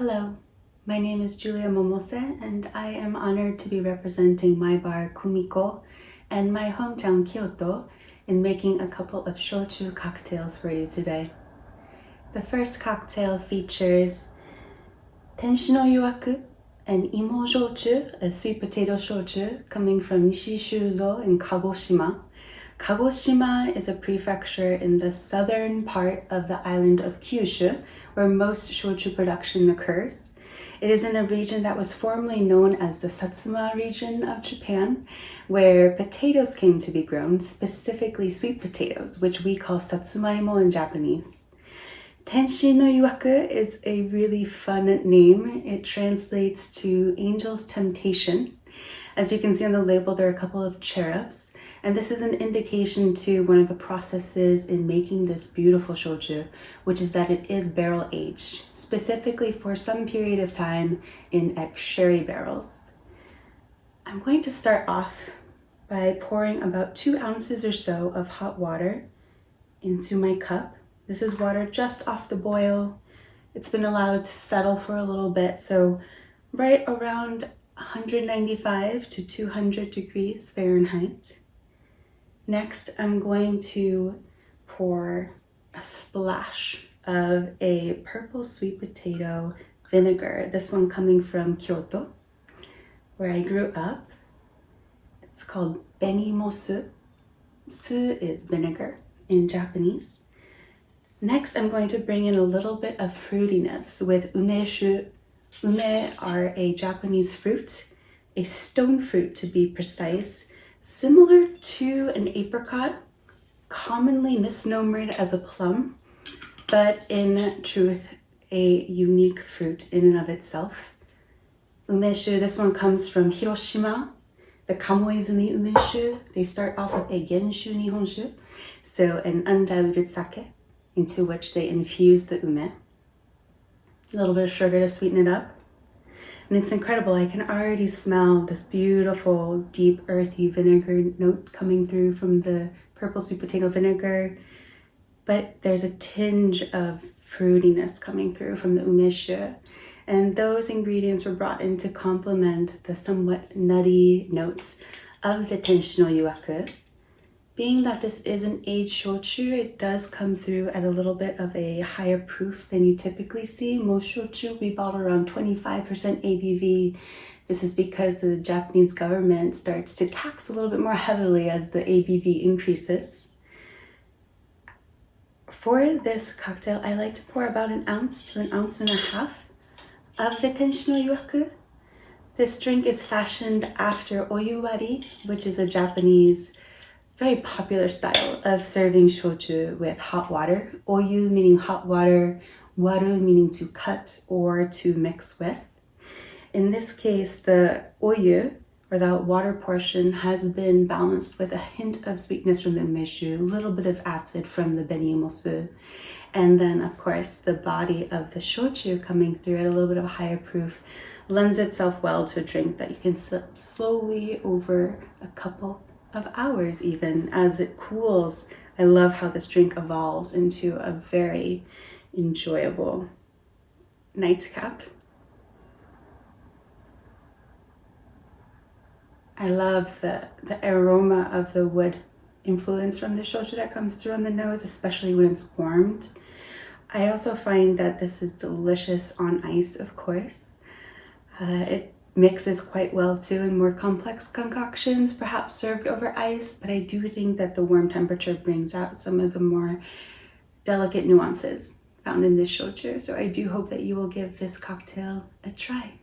Hello, my name is Julia Momose and I am honored to be representing my bar Kumiko and my hometown Kyoto in making a couple of shōchū cocktails for you today. The first cocktail features Tenshi no Yuwaku, an Imo shōchū, a sweet potato shōchū coming from Nishishuzo in Kagoshima. Kagoshima is a prefecture in the southern part of the island of Kyushu, where most shōchū production occurs. It is in a region that was formerly known as the Satsuma region of Japan, where potatoes came to be grown, specifically sweet potatoes, which we call Ate Imo in Japanese. Tenshi no Yuwaku is a really fun name. It translates to angel's temptation. As you can see on the label, there are a couple of cherubs, and this is an indication to one of the processes in making this beautiful shōchū, which is that it is barrel aged, specifically for some period of time in ex-sherry barrels. I'm going to start off by pouring about 2 ounces or so of hot water into my cup. This is water just off the boil. It's been allowed to settle for a little bit, so right around 195 to 200 degrees Fahrenheit. Next, I'm going to pour a splash of a purple sweet potato vinegar, this one coming from Kyoto, where I grew up. It's called benimosu. Su is vinegar in Japanese. Next, I'm going to bring in a little bit of fruitiness with umeshu. Ume are a Japanese fruit, a stone fruit to be precise, similar to an apricot, commonly misnomered as a plum, but in truth, a unique fruit in and of itself. Umeshu, this one comes from Hiroshima, the Kamoizumi umeshu. They start off with a genshu nihonshu, so an undiluted sake, into which they infuse the ume. A little bit of sugar to sweeten it up. And it's incredible. I can already smell this beautiful, deep, earthy vinegar note coming through from the purple sweet potato vinegar. But there's a tinge of fruitiness coming through from the umeshu. And those ingredients were brought in to complement the somewhat nutty notes of the Tenshi no Yuwaku. Being that this is an aged shōchū, it does come through at a little bit of a higher proof than you typically see. Most shōchū we bottle around 25% ABV. This is because the Japanese government starts to tax a little bit more heavily as the ABV increases. For this cocktail, I like to pour about 1 ounce to 1.5 ounces of the Tenshi no Yuwaku. This drink is fashioned after oyuwari, which is a Japanese very popular style of serving shōchū with hot water. Oyu meaning hot water, waru meaning to cut or to mix with. In this case, the oyu, or the water portion, has been balanced with a hint of sweetness from the umeshu, a little bit of acid from the benimosu, and then of course the body of the shōchū coming through at a little bit of a higher proof lends itself well to a drink that you can sip slowly over a couple of hours even as it cools. I love how this drink evolves into a very enjoyable nightcap. I love the aroma of the wood influence from the shōchū that comes through on the nose, especially when it's warmed. I also find that this is delicious on ice, of course. It mixes quite well too in more complex concoctions, perhaps served over ice, but I do think that the warm temperature brings out some of the more delicate nuances found in this shōchū. So I do hope that you will give this cocktail a try.